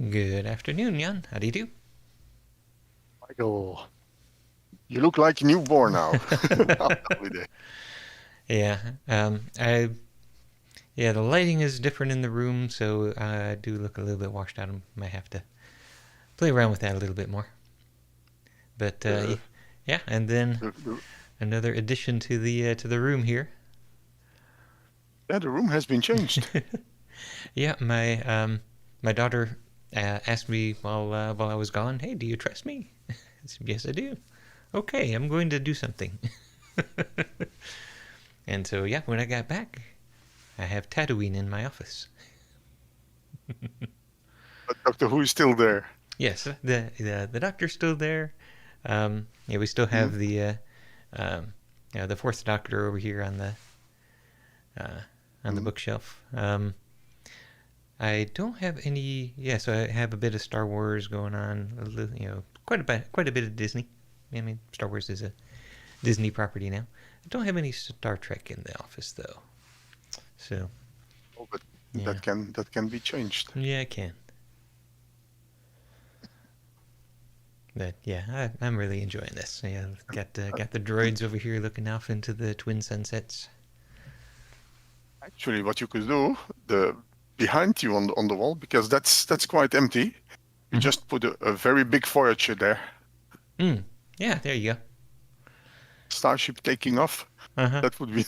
Good afternoon, Jan. How do you do? Michael, you look like a newborn now after holiday. Yeah, the lighting is different in the room, so I do look a little bit washed out. I might have to play around with that a little bit more. But The, yeah, and then the another addition to the room here. yeah, the room has been changed. Yeah, my daughter asked me while I was gone, "Hey, do you trust me?" I said, "Yes, I do." Okay, I'm going to do something. And so yeah, when I got back, I have Tatooine in my office. But Doctor Who is still there. Yes, the doctor's still there. Yeah, we still Hmm? have um, the fourth Doctor over here uh, on the Hmm? bookshelf. I don't have any. Yeah, so I have a bit of Star Wars going on. Quite a bit of Disney. I mean, Star Wars is a Disney property now. I don't have any Star Trek in the office though. So Oh, but yeah, that can be changed. yeah, I can. But yeah, I'm really enjoying this. Yeah, got the droids over here looking off into the twin sunsets. Actually, what you could do, the behind you on the wall, because that's quite empty. You Mm-hmm. just put a very big Voyager there. Mm. Yeah, there you go. Starship taking off. Uh huh. That would be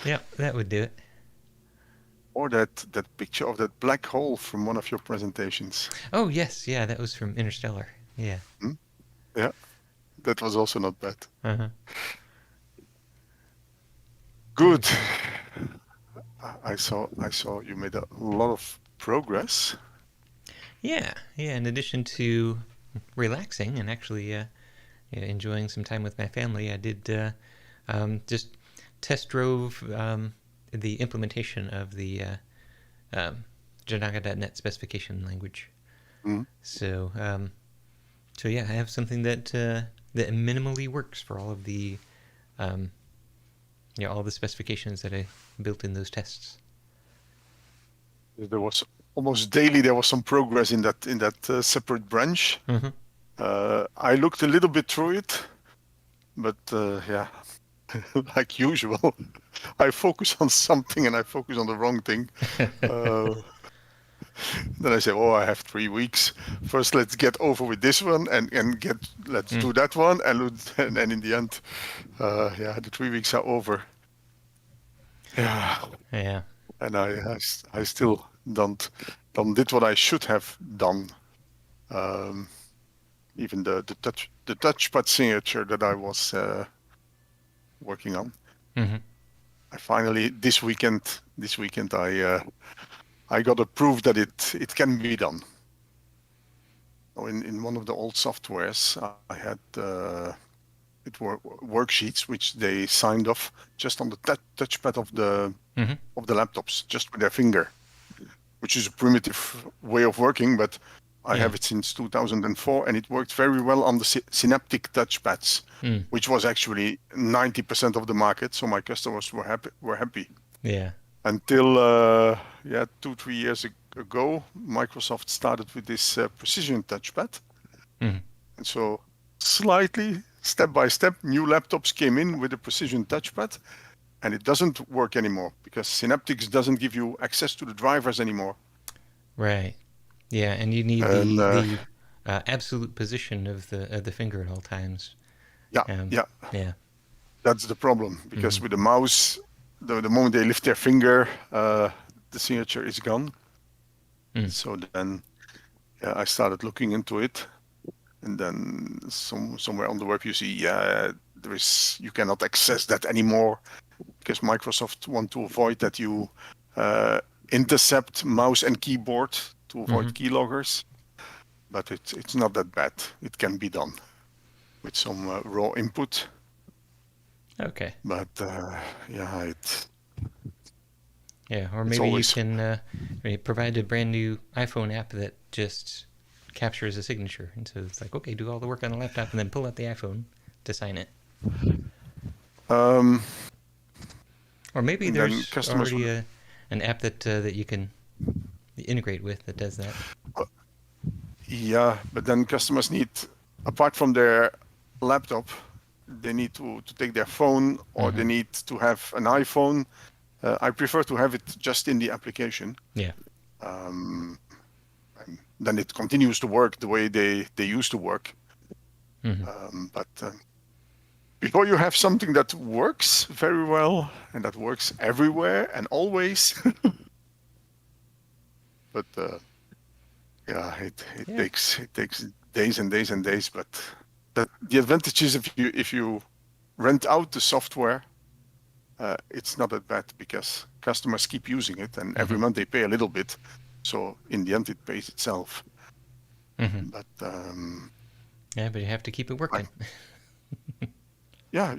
Yeah, that would do it. or that picture of that black hole from one of your presentations. Oh yes, yeah, that was from Interstellar. Yeah. Hmm? Yeah, that was also not bad. Uh huh. Good. Okay. I saw you made a lot of progress. Yeah, yeah. In addition to relaxing and actually yeah, enjoying some time with my family, I did just test drove the implementation of the Janaga.net specification language. Mm. So so yeah, I have something that minimally works for all of the um, all the specifications that I built in those tests. There was almost daily there was some progress in that separate branch. Mm-hmm. I looked a little bit through it, but yeah, like usual, I focus on something and I focus on the wrong thing. Uh, then I say, "Oh, I have 3 weeks. First, let's get over with this one and let's Mm. do that one." And in the end, yeah, the 3 weeks are over. Yeah. Yeah. And I still don't did what I should have done. Um, Even the touchpad signature that I was working on. Mm-hmm. I finally this weekend I got a proof that it can be done. In one of the old softwares, I had it were worksheets which they signed off just on the touchpad Mm-hmm. of the laptops, just with their finger, which is a primitive way of working, but I Yeah. have it since 2004, and it worked very well on the Synaptic touchpads, Mm. which was actually 90% of the market. So my customers were happy. Yeah. Until yeah, 2-3 years ago, Microsoft started with this precision touchpad, Mm. and so slightly, step by step, new laptops came in with a precision touchpad, and it doesn't work anymore because Synaptics doesn't give you access to the drivers anymore. Right. Yeah, and you need And the absolute position of the finger at all times. yeah, Um. yeah, Yeah. that's the problem Mm-hmm. because with the mouse, the moment they lift their finger, the signature is gone. Mm. So then, yeah, I started looking into it, and then somewhere on the web you see, yeah, you cannot access that anymore because Microsoft want to avoid that you uh, intercept mouse and keyboard to Mm-hmm. avoid keyloggers. But it's not that bad. It can be done with some raw input. Okay. But yeah, Yeah, or it's maybe you always can provide a brand new iPhone app that just captures a signature, and so it's like, okay, do all the work on the laptop, and then pull out the iPhone to sign it. um, Or maybe and then there's customers already will. an app that you can integrate with that does that. Yeah, but then customers need, apart from their laptop, they need to take their phone, or they need to have an iPhone. I prefer to have it just in the application. Yeah. Then it continues to work the way they used to work. But before you have something that works very well and that works everywhere and always, but yeah, it takes days and days and days. But the advantage is if you rent out the software, it's not that bad because customers keep using it, and every month they pay a little bit. So in the end, it pays itself. But yeah, but you have to keep it working. Yeah,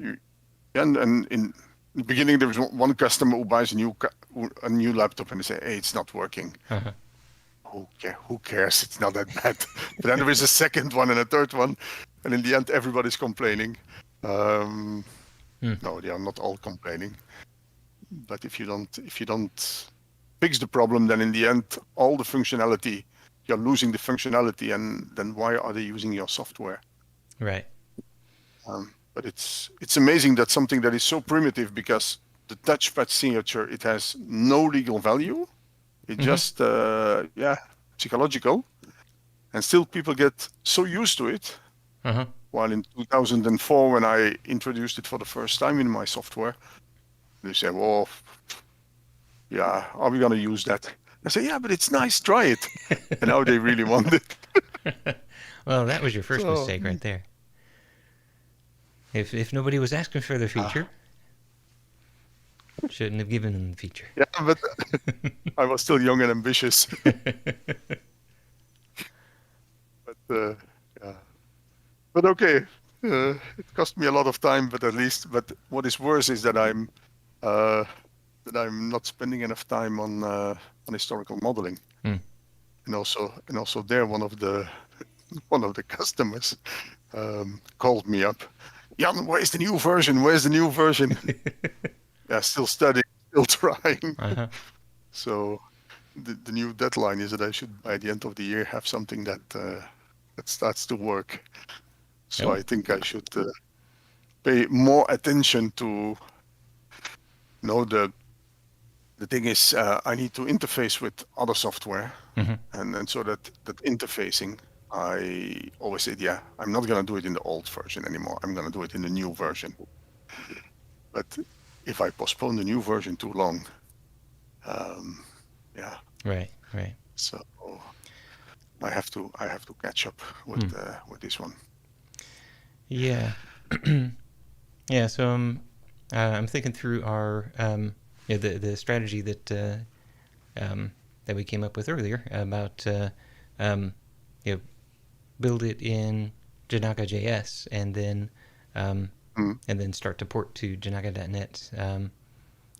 and in the beginning there was one customer who buys a new laptop and they say, "Hey, it's not working." Who cares? It's not that bad. But then there is a second one and a third one, and in the end, everybody's complaining. No, they are not all complaining. But if you don't fix the problem, then in the end, all the functionality, you're losing the functionality, and then why are they using your software? Right. But it's amazing that something that is so primitive, because the touchpad signature, it has no legal value. It just psychological, and still people get so used to it. While in 2004, when I introduced it for the first time in my software, they say, "Well, yeah, are we gonna use that?" I say, "Yeah, but it's nice. Try it." And now they really want it. Well, that was your first mistake right there. If nobody was asking for the feature, shouldn't have given them the feature. Yeah, but I was still young and ambitious. But yeah, but okay, it cost me a lot of time. But at least, but what is worse is that I'm not spending enough time on historical modeling. And also there, one of the customers called me up. "Jan, where's the new version? Where's the new version?" Yeah, still studying, still trying. So the new deadline is that I should, by the end of the year, have something that starts to work. So I think I should pay more attention to. The thing is, I need to interface with other software, and so that interfacing, I always said, yeah, I'm not gonna do it in the old version anymore. I'm gonna do it in the new version. But if I postpone the new version too long, yeah. Right. So I have to catch up with this one. Yeah. Yeah. So I'm thinking through our the strategy that that we came up with earlier about build it in Janaga.js and then start to port to Janaga.net.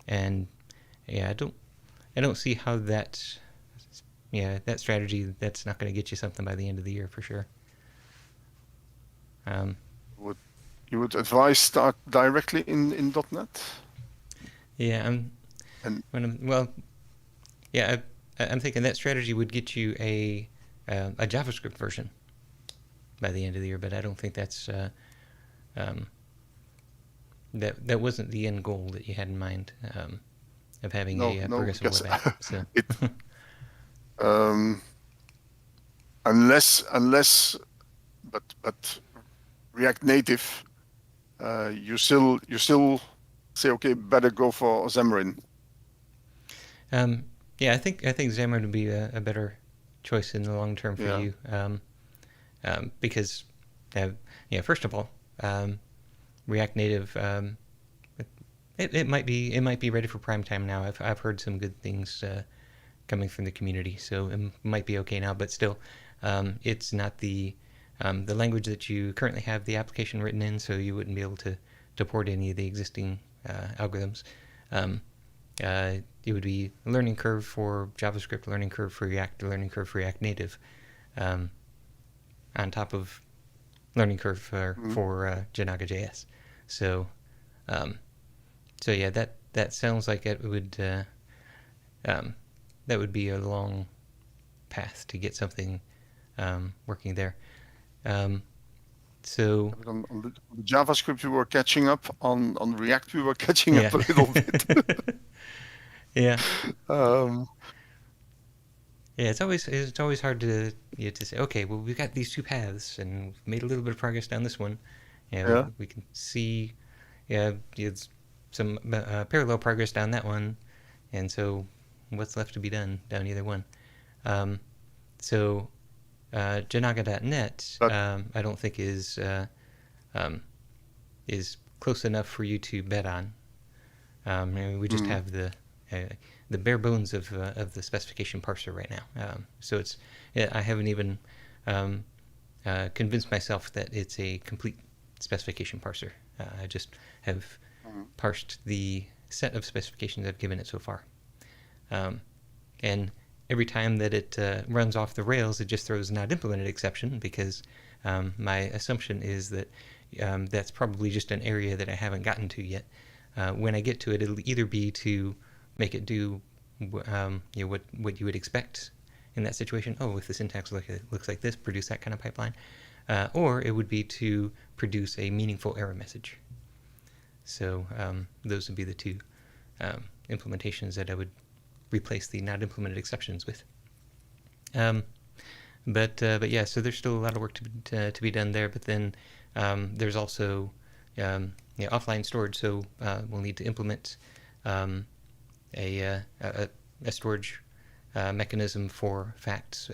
And yeah, I don't see how that strategy, that's not going to get you something by the end of the year for sure. You would advise start directly in .NET? Yeah, I'm thinking that strategy would get you a JavaScript version by the end of the year, but I don't think that's that wasn't the end goal that you had in mind of having a progressive web app. So. unless, but React Native, you still say, okay, better go for Xamarin. Yeah, I think Xamarin would be a better choice in the long term for you, because first of all, React Native, it might be ready for prime time now. I've heard some good things coming from the community, so it might be okay now. But still, it's not the language that you currently have the application written in, so you wouldn't be able to port any of the existing algorithms. It would be a learning curve for JavaScript, learning curve for React, learning curve for React Native, on top of learning curve for Janaga.js. So yeah, that sounds like it would that would be a long path to get something working there. On the JavaScript we were catching up, on React we were catching up a little bit. Yeah. Um, Yeah, it's always hard to say, okay, well, we've got these two paths and we've made a little bit of progress down this one. We can see it's some parallel progress down that one, and so what's left to be done down either one. Janaga.net I don't think is close enough for you to bet on. We just have the bare bones of the specification parser right now. So I haven't even convinced myself that it's a complete specification parser. I just have parsed the set of specifications I've given it so far. And every time that it runs off the rails, it just throws not implemented exception, because my assumption is that that's probably just an area that I haven't gotten to yet. When I get to it, it'll either be to make it do what you would expect in that situation. Oh, if the syntax looks like this, produce that kind of pipeline. Or it would be to produce a meaningful error message. So those would be the two implementations that I would replace the not implemented exceptions with. But yeah, so there's still a lot of work to be done there. But then there's also offline storage. So we'll need to implement a storage mechanism for facts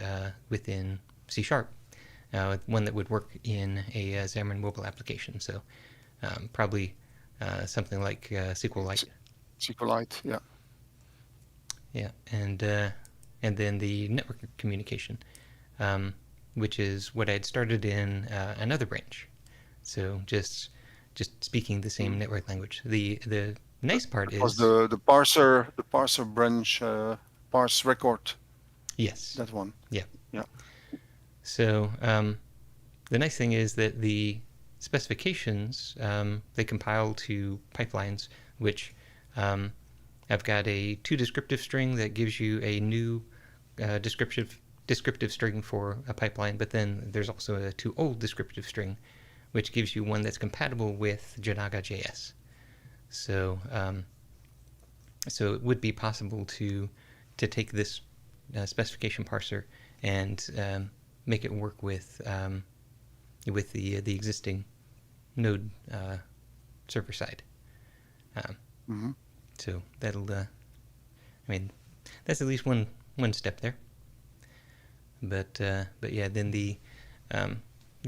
within C#, one that would work in a Xamarin Mobile application. So probably something like SQLite. SQLite, yeah. Yeah, and then the network communication, which is what I'd started in another branch. So just speaking the same network language. The nice part is the parser branch, parse record. Yes. That one. Yeah. Yeah. So the nice thing is that the specifications they compile to pipelines, which I've got a toDescriptive string that gives you a new descriptive string for a pipeline, but then there's also a toOld descriptive string, which gives you one that's compatible with Janaga.js. So so it would be possible to take this specification parser and make it work with the existing Node server side. So that'll that's at least one step there. But yeah, then the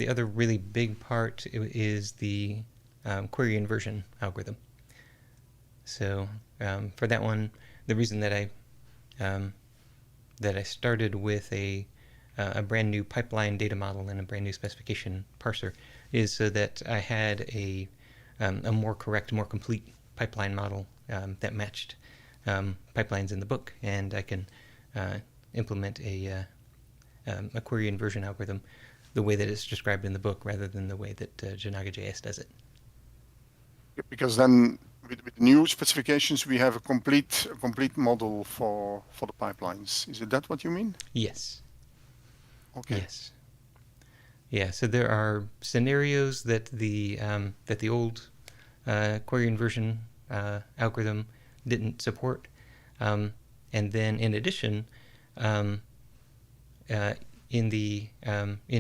other really big part is the query inversion algorithm. So for that one, the reason that I started with a brand new pipeline data model and a brand new specification parser is so that I had a more correct, more complete pipeline model that matched pipelines in the book, and I can implement a query inversion algorithm the way that it's described in the book rather than the way that Janaga.js does it. Because then with new specifications we have a complete model for the pipelines. Is it that what you mean? Yes. Okay. Yes. Yeah. So there are scenarios that the old query inversion algorithm didn't support, and then in addition, in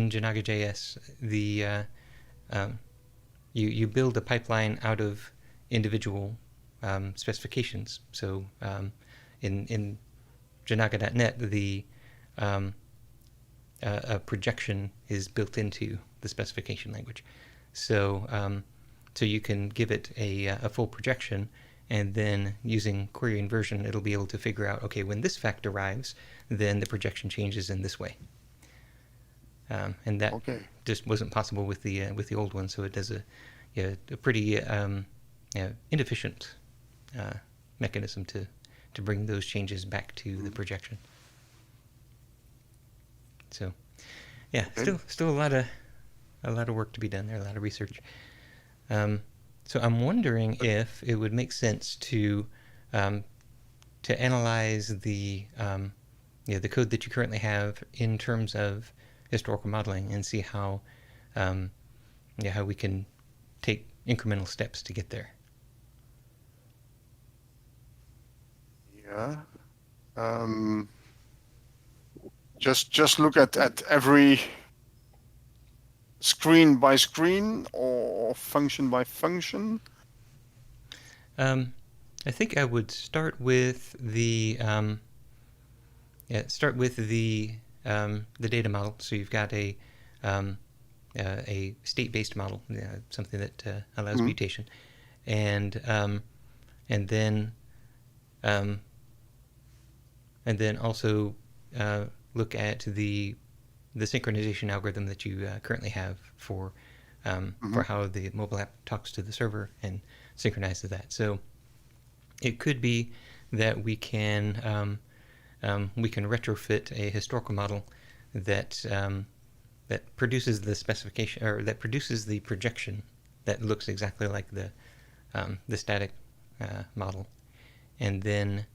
Janaga.js, you build a pipeline out of individual specifications. So in Janaga.net, a projection is built into the specification language. So so you can give it a full projection, and then using query inversion, it'll be able to figure out, okay, when this fact arrives, then the projection changes in this way. And that just wasn't possible with the old one, so it does a pretty inefficient mechanism to bring those changes back to the projection. So, yeah, still a lot of work to be done there, a lot of research. So I'm wondering if it would make sense to analyze the the code that you currently have in terms of historical modeling and see how how we can take incremental steps to get there. Yeah. Just look at every screen by screen or function by function. I think I would start with the the data model. So you've got a state-based model, something that allows mutation, and then also look at the synchronization algorithm that you currently have for how the mobile app talks to the server and synchronizes that. So it could be that we can retrofit a historical model that that produces the specification, or that produces the projection that looks exactly like the static model, and then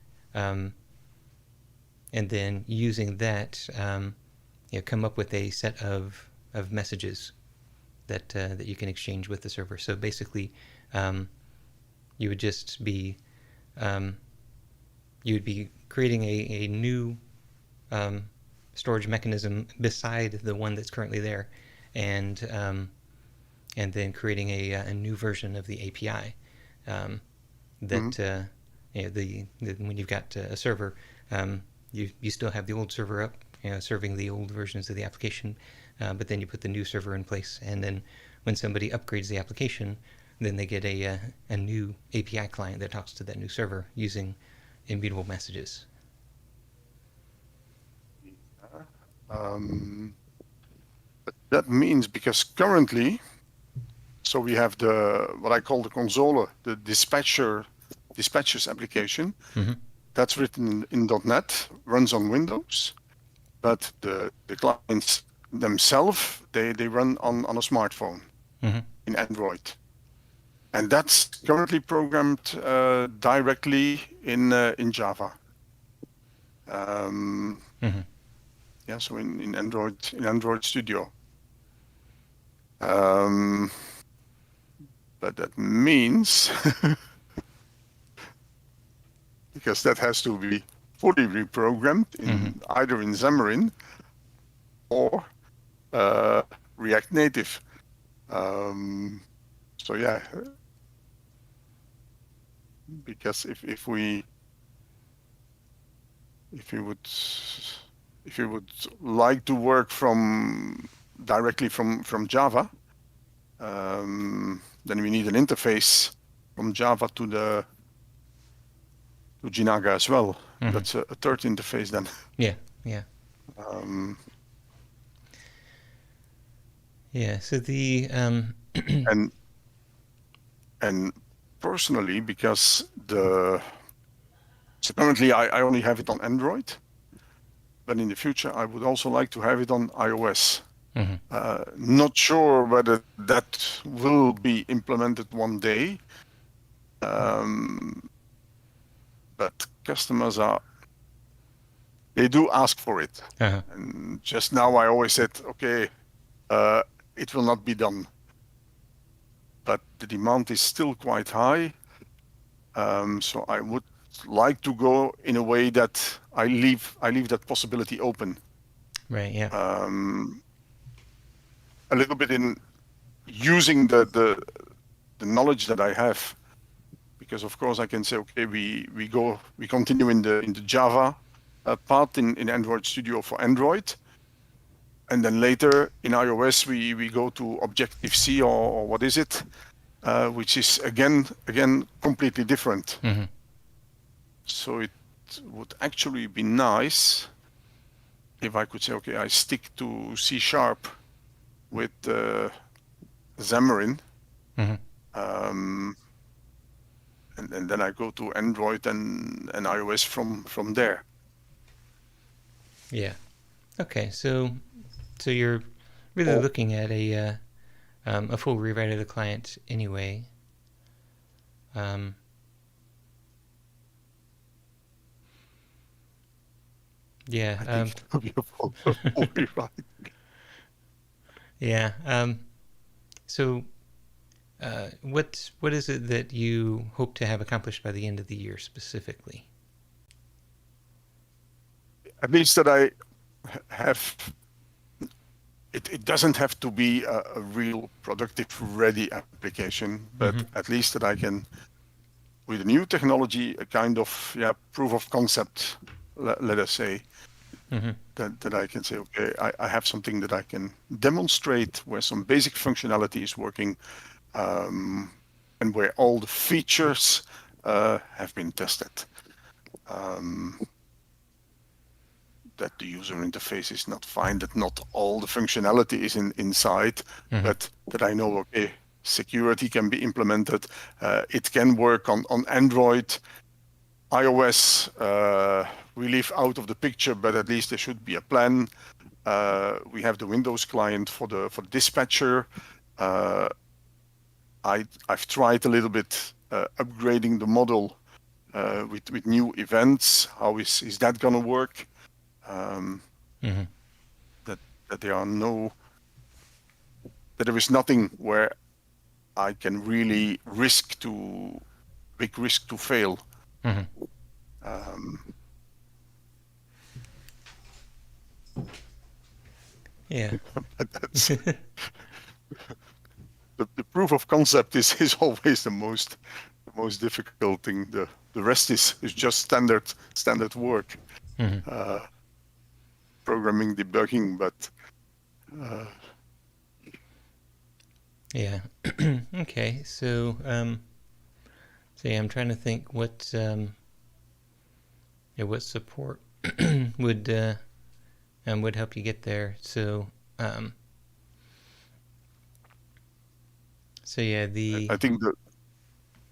using that come up with a set of messages that you can exchange with the server. So basically, you would just be creating a new storage mechanism beside the one that's currently there, and then creating a new version of the API that when you've got a server, you still have the old server up, serving the old versions of the application, but then you put the new server in place, and then when somebody upgrades the application, then they get a new API client that talks to that new server using immutable messages. That means, because currently, so we have what I call the console, the dispatchers application. That's written in .NET, runs on Windows, but the clients themselves, they run on a smartphone in Android. And that's currently programmed directly in Java. Yeah, so in Android Studio. But that means because that has to be fully reprogrammed in either in Xamarin or React Native. So yeah, because if we would like to work directly from Java, then we need an interface from Java to Jinaga as well. That's a third interface then. Yeah. So the and personally, because so currently I only have it on Android, but in the future I would also like to have it on iOS. Not sure whether that will be implemented one day, but customers they do ask for it. And just now I always said, okay, it will not be done, but the demand is still quite high. So I would like to go in a way that I leave that possibility open. Right. Yeah. A little bit in using the knowledge that I have, because of course I can say, okay, we continue in the Java part in Android Studio for Android, and then later in iOS we go to Objective-C or what is it, which is again completely different. So it would actually be nice if I could say, okay, I stick to C# with Xamarin, and then I go to Android and iOS from there. Yeah. Okay. So you're really looking at a full rewrite of the client anyway. Yeah. I think it will be a full rewrite. Yeah. So, what is it that you hope to have accomplished by the end of the year specifically? At least that I have. It doesn't have to be a real productive ready application, but Mm-hmm. at least that I can, with a new technology, a kind of proof of concept, let us say, Mm-hmm. that I can say, okay, I have something that I can demonstrate where some basic functionality is working, and where all the features have been tested. That the user interface is not fine, that not all the functionality is inside, Mm-hmm. but that I know, okay, security can be implemented. It can work on Android, iOS. We leave out of the picture, but at least there should be a plan. We have the Windows client for the dispatcher. I've tried a little bit upgrading the model with new events. How is that going to work? Mm-hmm. That there is nothing where I can really big risk to fail. Mm-hmm. Um, Yeah. that's the proof of concept is always the most difficult thing. The rest is just standard work, Mm-hmm. programming, debugging, but Yeah. Okay. So, yeah, I'm trying to think what support would help you get there. So, yeah, I think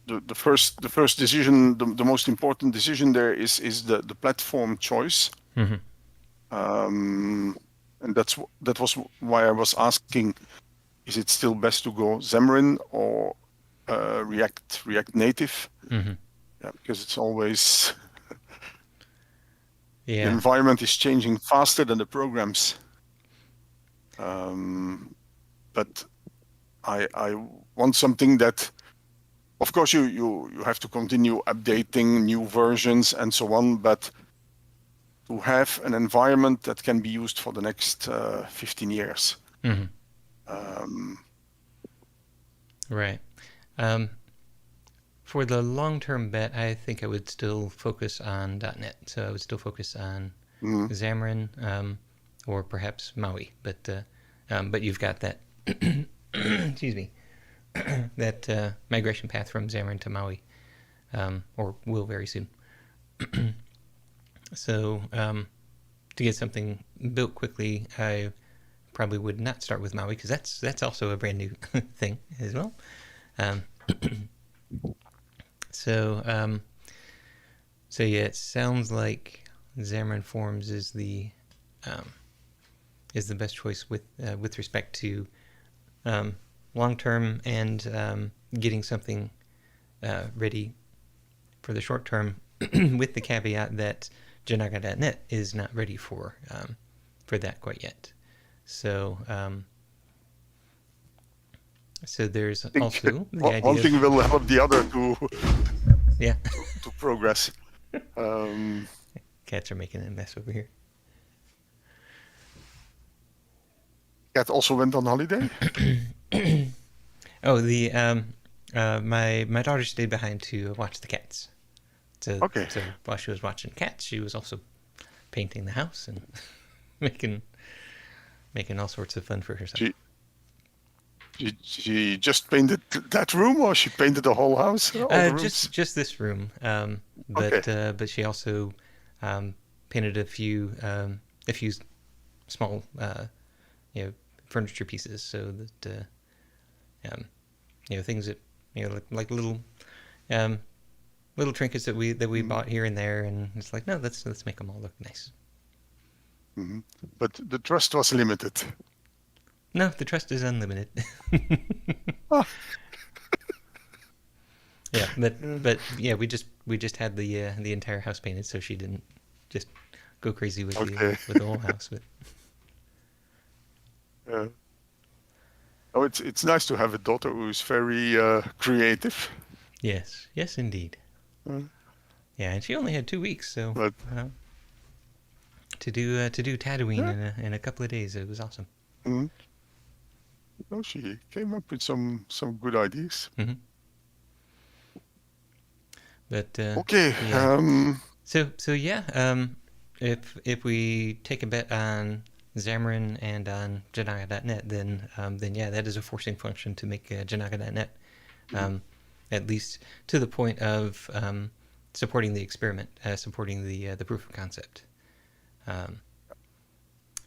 the first decision, the most important decision there is the platform choice. Mm-hmm. And that was why I was asking, is it still best to go Xamarin or React Native? Mm-hmm. Yeah, because it's always the Yeah. environment is changing faster than the programs. But I want something that, of course, you have to continue updating new versions and so on, but to have an environment that can be used for the next 15 years. Mm-hmm. Um, Right. For the long-term bet, I think I would still focus on .NET. So I would still focus on mm, Xamarin, or perhaps Maui. But you've got that, excuse me, that migration path from Xamarin to Maui, or will very soon. So to get something built quickly, I probably would not start with Maui because that's also a brand new thing as well. Um, so yeah, it sounds like Xamarin Forms is the best choice with respect to long term and getting something ready for the short term, with the caveat that Janaga.net is not ready for that quite yet. So there's I think also the idea one thing will help the other yeah. to progress. Cats are making a mess over here. Cat also went on holiday. Oh, my daughter stayed behind to watch the cats. So while she was watching cats, she was also painting the house and making all sorts of fun for herself. She just painted that room, or she painted the whole house? All the rooms? Just this room. But she also painted a few small furniture pieces, so that things that like little trinkets that we bought here and there, and it's like, no, let's make them all look nice. Mm-hmm. But the trust was limited. No, the trust is unlimited. Yeah, but yeah, we just had the entire house painted, so she didn't just go crazy with Okay. the whole house. But Oh, it's nice to have a daughter who is very creative. yes, indeed. Uh, Yeah, and she only had 2 weeks, so but to do Tatooine yeah, in a couple of days, it was awesome. mm, no, she came up with some good ideas. Hmm. But Okay. yeah, so yeah, if we take a bet on Xamarin and on Janaka.net, then yeah, that is a forcing function to make Janaka.net, at least to the point of supporting the experiment, supporting the proof of concept. Um,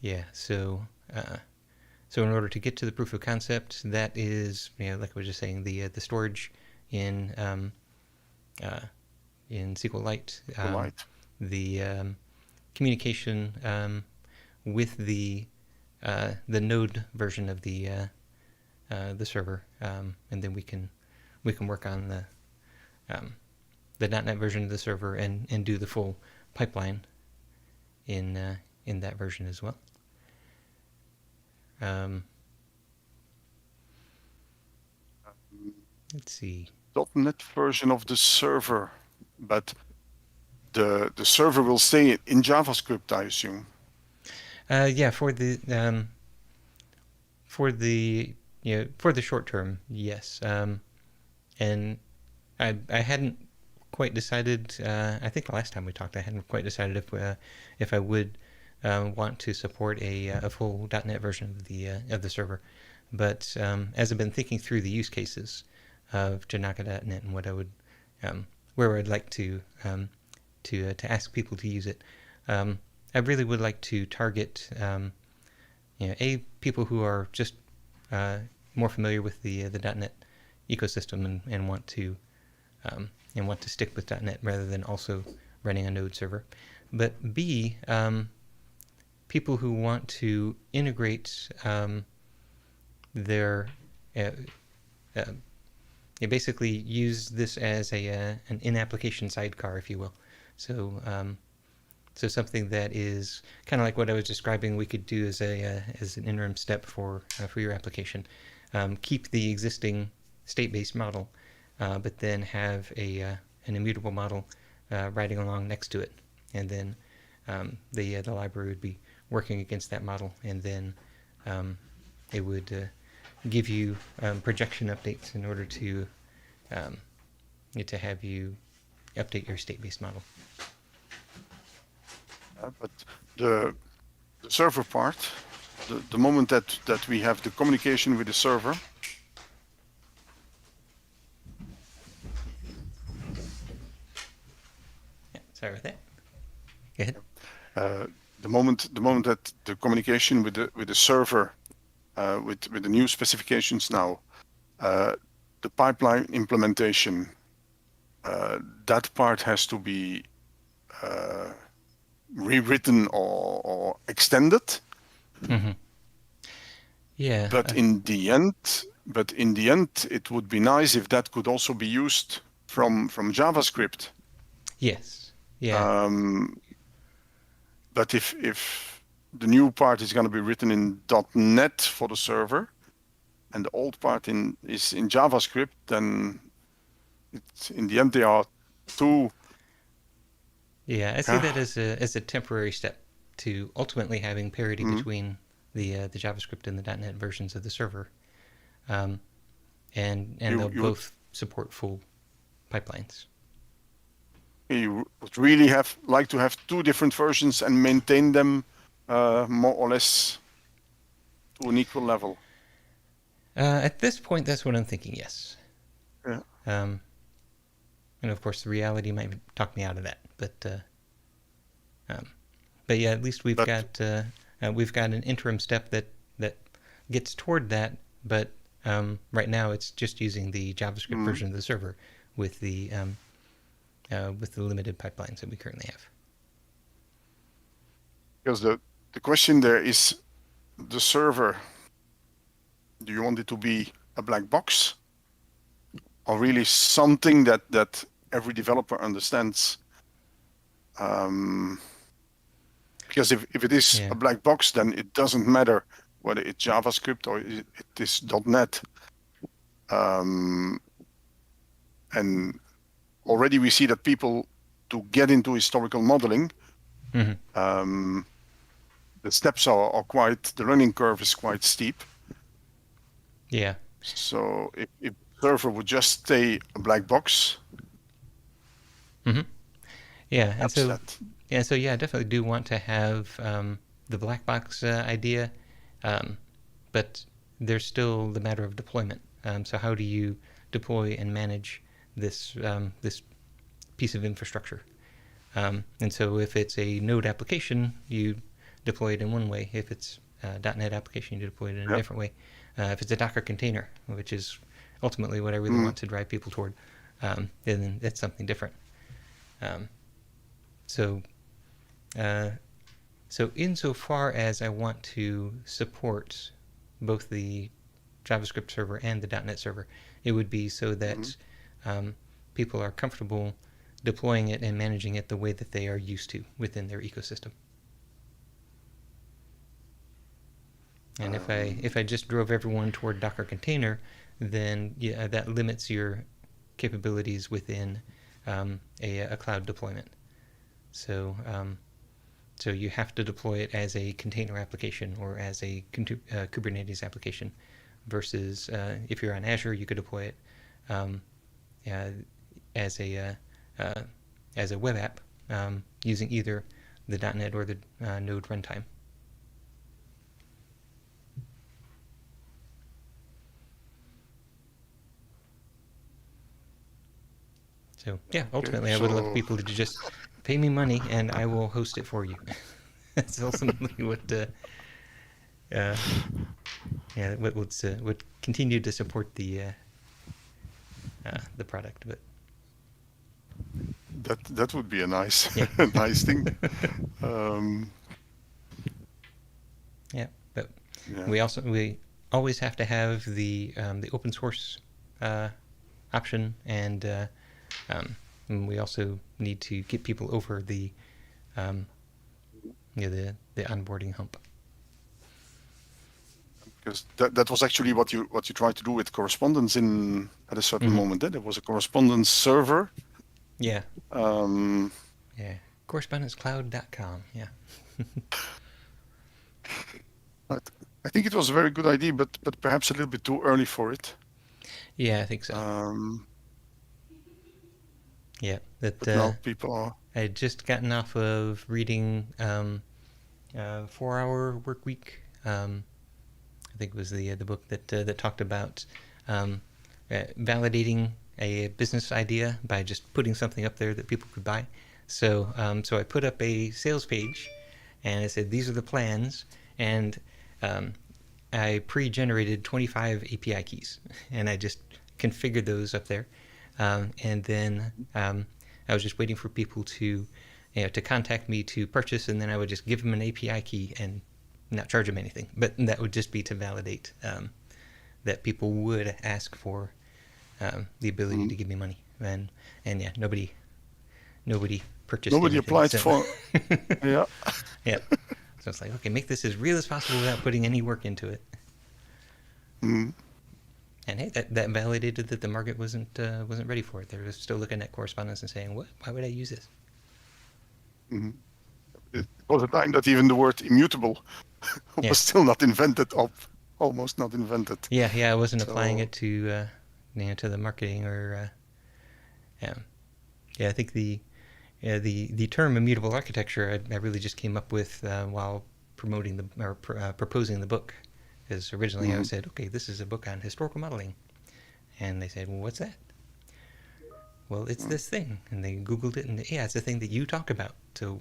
yeah, so in order to get to the proof of concept, that is, like I was just saying, the storage in uh, in SQLite, Light. the communication with the node version of the server, and then we can work on the .NET version of the server and do the full pipeline in that version as well. Let's see. .NET version of the server, but the server will stay in JavaScript, I assume. Yeah, for the for the short term, yes. And I hadn't quite decided. I think the last time we talked, I hadn't quite decided if I would want to support a full .NET version of the server. But as I've been thinking through the use cases of Janaka.net and what I would where I'd like to ask people to use it, I really would like to target people who are just more familiar with the .NET ecosystem and want to stick with .NET rather than also running a Node server. But B, people who want to integrate their basically use this as an in-application sidecar, if you will. So so something that is kind of like what I was describing, we could do as an interim step for your application. Keep the existing state-based model, but then have an immutable model riding along next to it, and then the library would be working against that model, and then it would give you projection updates in order to have you update your state-based model. But the server part, the moment that we have the communication with the server, Yeah, sorry about that. Go ahead. the moment that the communication with the server, with the new specifications now, the pipeline implementation, that part has to be rewritten or extended. Mm-hmm. Yeah. But in the end, it would be nice if that could also be used from JavaScript. Yes. Yeah. But if the new part is going to be written in .NET for the server, and the old part is in JavaScript, then in the end they are two. Yeah, I see that as a temporary step to ultimately having parity between the JavaScript and the .NET versions of the server, and they'll both support full pipelines. You would really like to have two different versions and maintain them more or less to an equal level. At this point, that's what I'm thinking. Yes. Yeah. And of course, the reality might talk me out of that, but yeah, at least we've got an interim step that gets toward that. But right now, it's just using the JavaScript version of the server with the limited pipelines that we currently have. Because the question there is the server. Do you want it to be a black box, or really something that every developer understands? Because if it is Yeah. a black box, then it doesn't matter whether it's JavaScript or it is .NET. And already we see that people, to get into historical modeling, Mm-hmm. the steps are the learning curve is quite steep. Yeah. So if the server would just stay a black box, Mm-hmm. Yeah, and perhaps so that. I definitely do want to have the black box idea, but there's still the matter of deployment. So how do you deploy and manage this piece of infrastructure? And so if it's a Node application, you deploy it in one way. If it's a .NET application, you deploy it in a different way. If it's a Docker container, which is ultimately what I really want to drive people toward, then that's something different. So insofar as I want to support both the JavaScript server and the .NET server, it would be so that people are comfortable deploying it and managing it the way that they are used to within their ecosystem. And if I just drove everyone toward Docker container, then yeah, that limits your capabilities within a cloud deployment. So so you have to deploy it as a container application or as a Kubernetes application, versus if you're on Azure, you could deploy it as a web app using either the .NET or the Node runtime. So yeah, ultimately, I would love people to just pay me money and I will host it for you. That's ultimately what would continue to support the product. But that would be a nice yeah. nice thing. Yeah, but Yeah. we always have to have the open source option, and we also need to get people over the the onboarding hump. Because that was actually what you tried to do with correspondence at a certain moment. There was a correspondence server. Yeah. Yeah. Correspondencecloud.com. Yeah. I think it was a very good idea, but perhaps a little bit too early for it. Yeah, I think so. Yeah, but now people are. I had just gotten off of reading 4-Hour Work Week. I think it was the book that talked about validating a business idea by just putting something up there that people could buy. So so I put up a sales page, and I said, these are the plans, and I pre-generated 25 API keys, and I just configured those up there, and then I was just waiting for people to contact me to purchase, and then I would just give them an API key and not charge them anything. But that would just be to validate that people would ask for the ability to give me money, and yeah, nobody purchased. Nobody anything, applied so. for. Yeah. Yeah. So it's like, okay, make this as real as possible without putting any work into it. And hey, that validated that the market wasn't ready for it. They were still looking at correspondence and saying, "What? Why would I use this?" It was a time that even the word immutable was still not invented, almost not invented. Yeah, I wasn't applying it to to the marketing or yeah. I think the term immutable architecture I really just came up with while promoting proposing the book. Because originally I said, okay, this is a book on historical modeling. And they said, well, what's that? Well, it's this thing. And they Googled it, and yeah, it's the thing that you talk about. So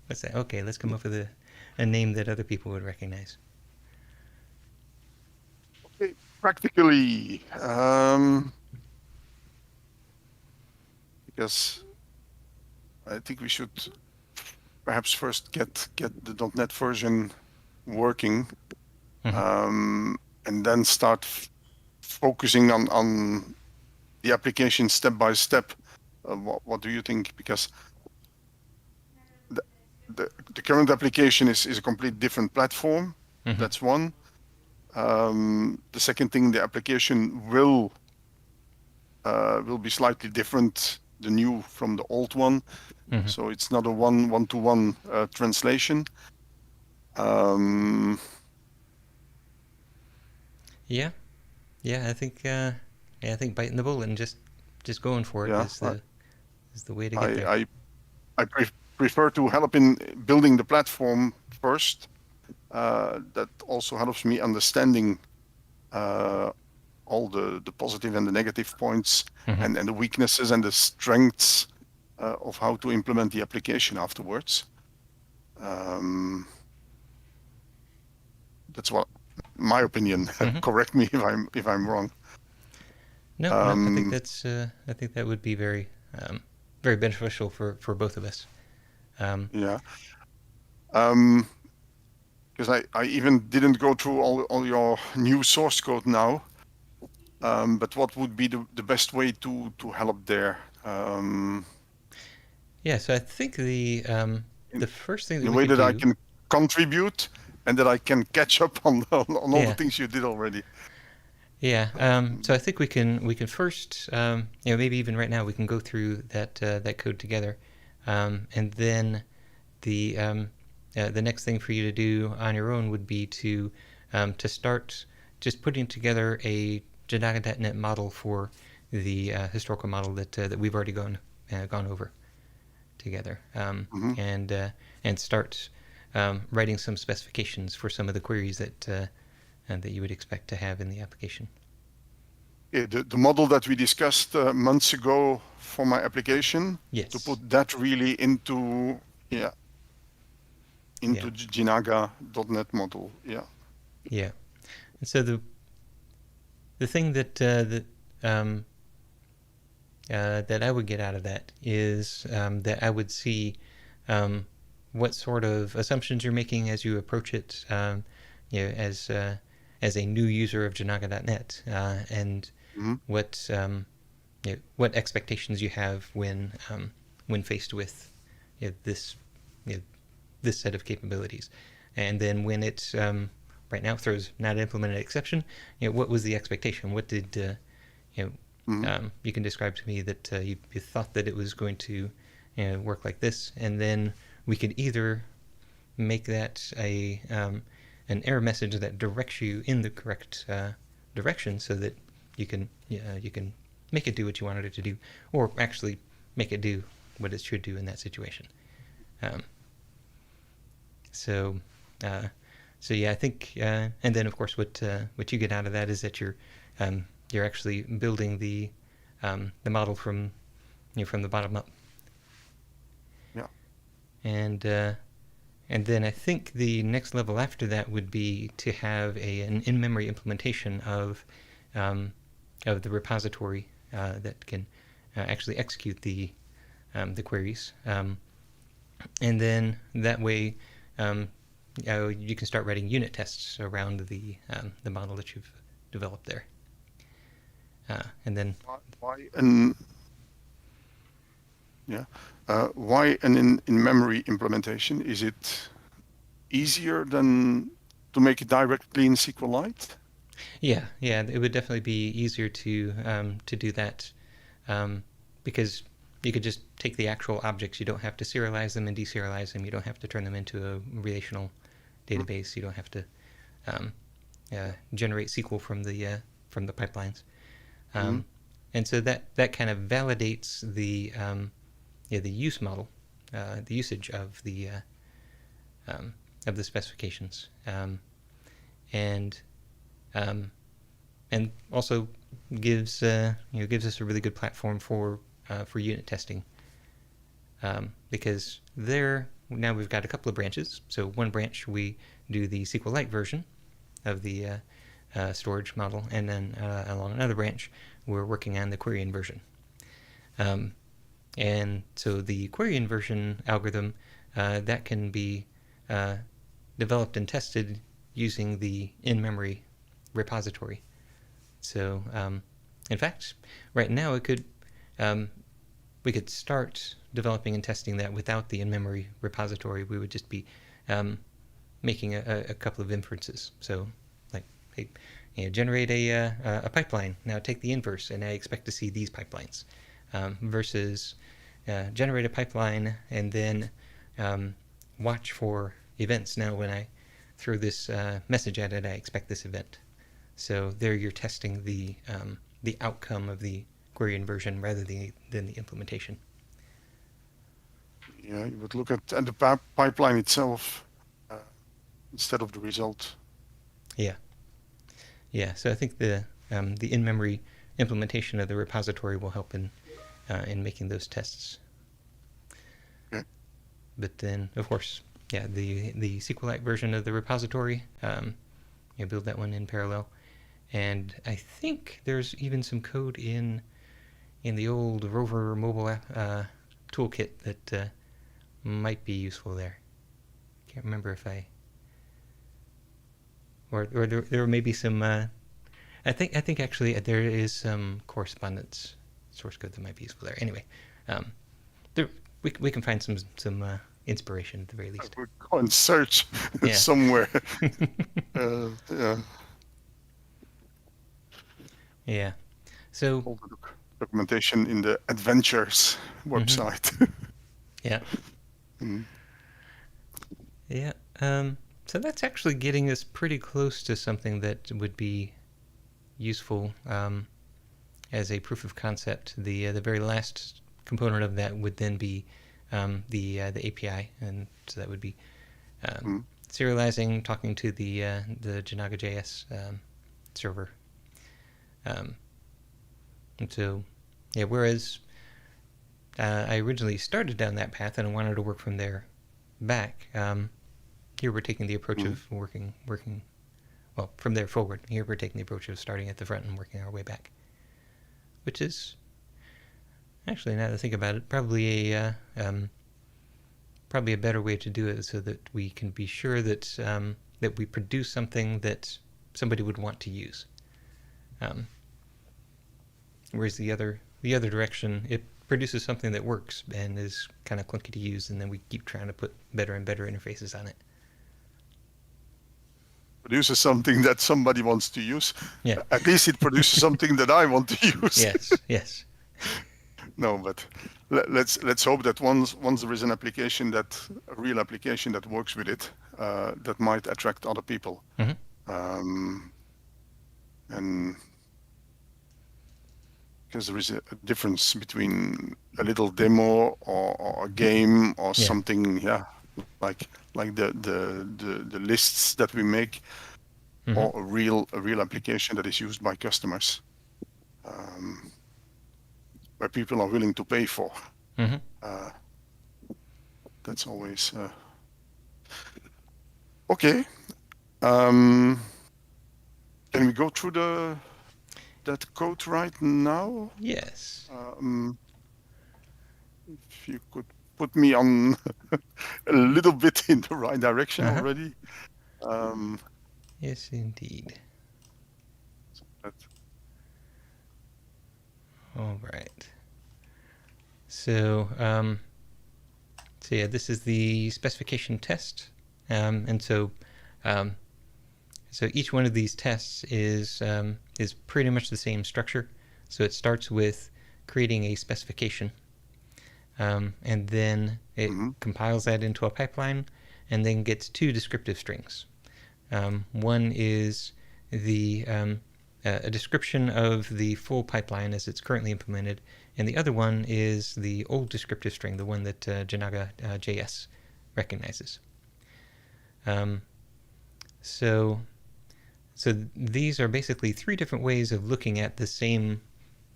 what's that? Okay, let's come up with a name that other people would recognize. Okay, practically, because I think we should perhaps first get the .NET version working, and then start focusing on the application step by step. What do you think? Because the current application is a complete different platform. Mm-hmm. That's one. The second thing, the application will be slightly different, the new from the old one. Mm-hmm. So it's not a one-to-one translation. Yeah, I think biting the bullet and just going for it is the way to get there. I prefer to help in building the platform first. That also helps me understanding all the positive and the negative points, Mm-hmm. and the weaknesses and the strengths of how to implement the application afterwards. That's what my opinion. Mm-hmm. Correct me if I'm wrong. No, I think that's I think that would be very very beneficial for both of us. Yeah. Because I even didn't go through all your new source code now. But what would be the best way to help there? Yeah, so I think the first thing In that a we way could that I do. can contribute and that I can catch up on all Yeah. the things you did already. Yeah. So I think we can first, maybe even right now we can go through that code together, and then the next thing for you to do on your own would be to start just putting together a Janaga.net model for the historical model that we've already gone over together, Mm-hmm. and start writing some specifications for some of the queries that you would expect to have in the application. Yeah, the model that we discussed months ago for my application, Yes. to put that really into Jinaga.net model. Yeah. Yeah. And so the thing that that I would get out of that is that I would see what sort of assumptions you're making as you approach it, as a new user of Janaga.net, and Mm-hmm. what expectations you have when faced with this this set of capabilities, and then when it right now throws not implemented exception, what was the expectation? What did you can describe to me that you thought that it was going to work like this, and then we could either make that an error message that directs you in the correct direction, so that you can make it do what you wanted it to do, or actually make it do what it should do in that situation. So yeah, I think, and then of course what you get out of that is that you're actually building the model from the bottom up. Yeah. And then I think the next level after that would be to have an in-memory implementation of the repository that can actually execute the queries, and then that way you can start writing unit tests around the model that you've developed there. And then why an in-memory implementation? Is it easier than to make it directly in SQLite? Yeah, it would definitely be easier to do that, because you could just take the actual objects. You don't have to serialize them and deserialize them. You don't have to turn them into a relational database. You don't have to generate SQL from the pipelines. And so that kind of validates the use model, the usage of the specifications, and also gives us a really good platform for unit testing, because now we've got a couple of branches. So one branch we do the SQLite version of the storage model, and then along another branch we're working on the query inversion. And so the query inversion algorithm that can be developed and tested using the in-memory repository. So in fact, right now it could we could start developing and testing that without the in-memory repository. We would just be making a couple of inferences. So, like, hey, generate a pipeline. Now take the inverse, and I expect to see these pipelines. Versus generate a pipeline and then watch for events. Now, when I throw this message at it, I expect this event. So there, you're testing the outcome of the query inversion rather than the implementation. Yeah, you would look at the pipeline itself instead of the result. Yeah. So I think the in-memory implementation of the repository will help in making those tests. Okay. But then, of course, the SQLite version of the repository, build that one in parallel. And I think there's even some code in the old Rover mobile app, toolkit that might be useful there. Can't remember if or there may be some. I think actually there is some correspondence source code that might be useful there. Anyway, we can find some inspiration at the very least. We'll go and search somewhere. Yeah. So all the documentation in the Adventures website. Yeah. Yeah. So that's actually getting us pretty close to something that would be useful as a proof of concept. The very last component of that would then be the API, and so that would be serializing, talking to the Janaga.js server. And so, whereas I originally started down that path and I wanted to work from there back, here we're taking the approach of working from there forward. Here we're taking the approach of starting at the front and working our way back, which is actually, now that I think about it, probably a better way to do it, so that we can be sure that that we produce something that somebody would want to use. Whereas the other direction, it produces something that works and is kind of clunky to use, and then we keep trying to put better and better interfaces on it. Produces something that somebody wants to use. Yeah. At least it produces something that I want to use. Yes. No, but let's hope that once there is a real application that works with it, that might attract other people. And because there is a difference between a little demo or a game or something, like the lists that we make, or a real application that is used by customers, where people are willing to pay for. That's always okay. Can we go through that code right now? Yes. If you could put me on a little bit in the right direction already. Yes, indeed. All right. So, this is the specification test, and so each one of these tests is pretty much the same structure. So it starts with creating a specification, and then it compiles that into a pipeline, and then gets two descriptive strings. One is a description of the full pipeline as it's currently implemented, and the other one is the old descriptive string, the one that Janaga.js recognizes. So these are basically three different ways of looking at the same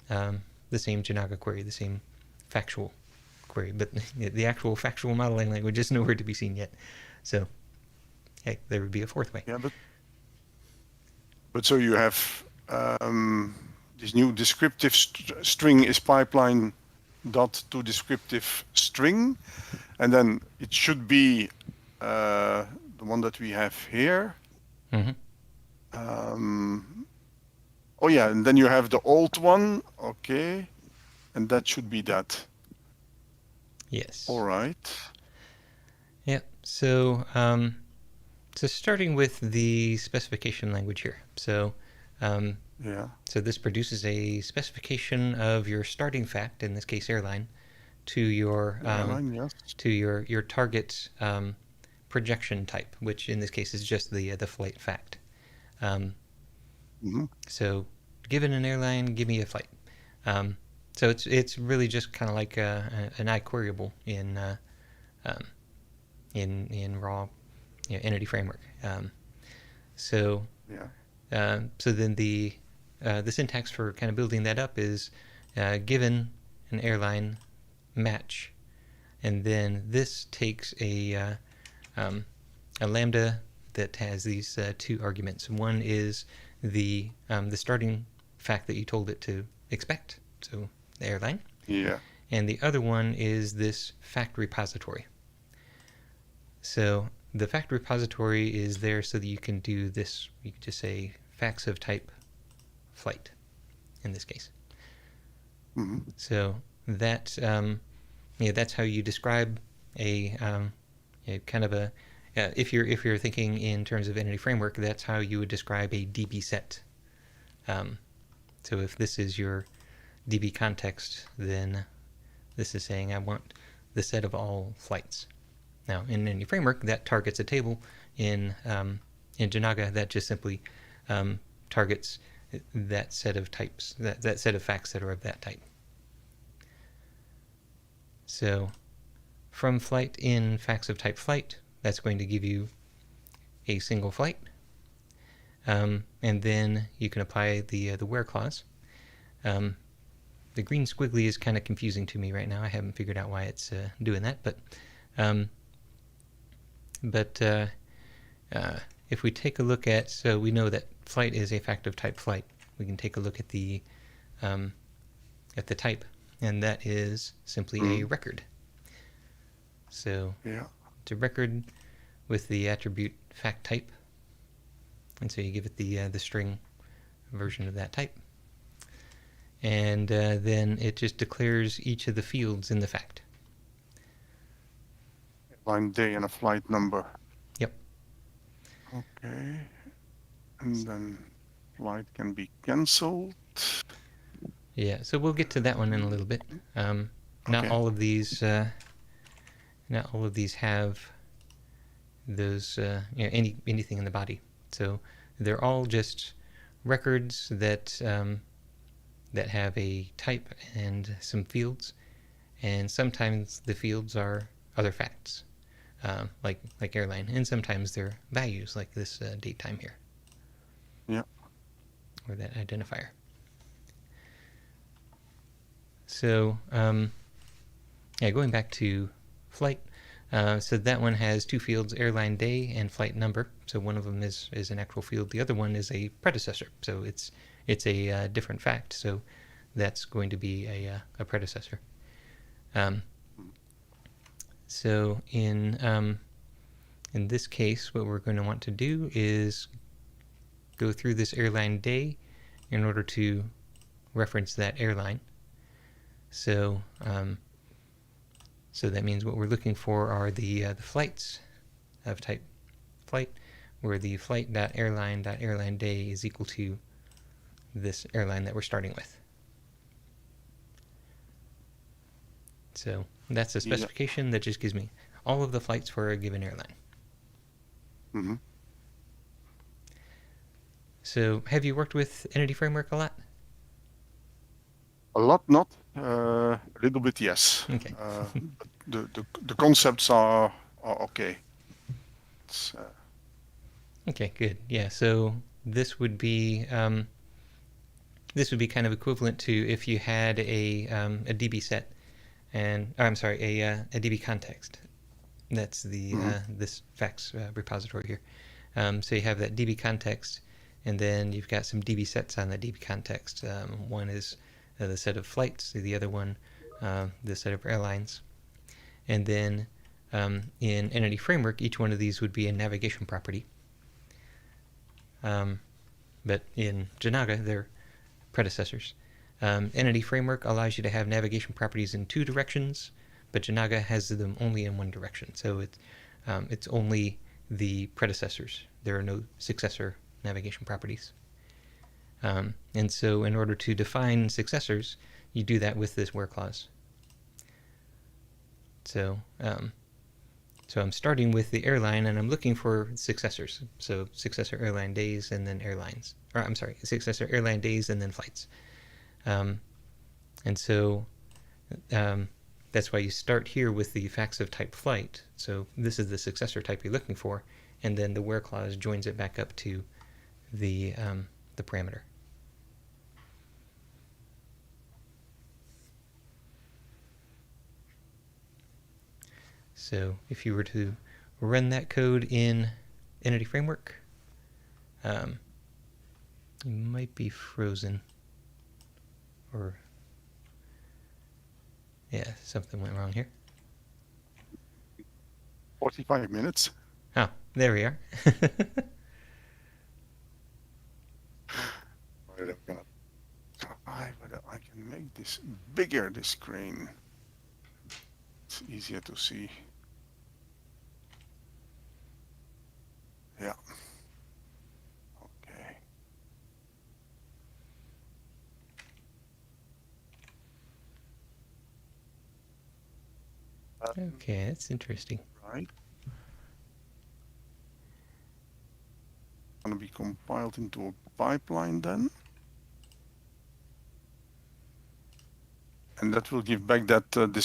Janaga query, the same factual query, but the actual factual modeling language is nowhere to be seen yet. So, hey, there would be a fourth way. Yeah, but so you have this new descriptive string is pipeline dot to descriptive string, and then it should be the one that we have here. And then you have the old one, okay, and that should be that. Yes. All right. Yeah. So starting with the specification language here. So Yeah. so this produces a specification of your starting fact, in this case airline, to your The airline, yes. target projection type, which in this case is just the flight fact. So given an airline, give me a flight. So it's really just kind of like an iQueryable in raw entity framework. So then the syntax for kind of building that up is given an airline match, and then this takes a lambda that has these two arguments. One is the starting fact that you told it to expect, so the airline. Yeah. And the other one is this fact repository. So the fact repository is there so that you can do this. You could just say facts of type flight in this case. So that that's how you describe a kind of a if you're thinking in terms of entity framework, that's how you would describe a DB set. So if this is your DB context, then this is saying I want the set of all flights. Now, in any framework, that targets a table. In Janaga, that just simply targets that set of types, that set of facts that are of that type. So from flight in facts of type flight, that's going to give you a single flight. And then you can apply the where clause. The green squiggly is kind of confusing to me right now. I haven't figured out why it's doing that, but if we take a look at, so we know that flight is a fact of type flight. We can take a look at the type, and that is simply a record. So it's a record with the attribute fact type, and so you give it the string version of that type, and then it just declares each of the fields in the fact. Line day and a flight number. Yep. Okay. And then flight can be cancelled. Yeah, so we'll get to that one in a little bit. Not all of these have those anything in the body. So they're all just records that that have a type and some fields, and sometimes the fields are other facts, like airline, and sometimes they're values, like this date time here. Yeah. Or that identifier. So going back to flight, so that one has two fields, airline day and flight number. So one of them is an actual field. The other one is a predecessor. So it's a different fact. So that's going to be a predecessor. So in this case, what we're going to want to do is go through this airline day in order to reference that airline. So so that means what we're looking for are the flights of type flight, where the flight.airline.airline day is equal to this airline that we're starting with. So that's a specification that just gives me all of the flights for a given airline. So have you worked with Entity Framework a lot? A lot, not. A little bit, yes. Okay. The concepts are okay. Okay, good. Yeah. So this would be kind of equivalent to if you had a DB set, and a DB context. That's the this facts repository here. So you have that DB context, and then you've got some DB sets on that DB context. One is the set of flights, the other one the set of airlines. And then in Entity Framework, each one of these would be a navigation property. But in Janaga, they're predecessors. Entity Framework allows you to have navigation properties in two directions, but Janaga has them only in one direction. So it's only the predecessors. There are no successor navigation properties. And so in order to define successors, you do that with this where clause. So I'm starting with the airline, and I'm looking for successors. So successor airline days and then airlines. Or I'm sorry, successor airline days and then flights. And so that's why you start here with the facts of type flight. So this is the successor type you're looking for, and then the where clause joins it back up to the parameter. So if you were to run that code in Entity Framework, you might be frozen, or yeah, something went wrong here. 45 minutes. Oh, there we are. I'm gonna try whether I can make this bigger, this screen. It's easier to see. Yeah. Okay. Okay, that's interesting. Right. Going to be compiled into a pipeline then. And that will give back that description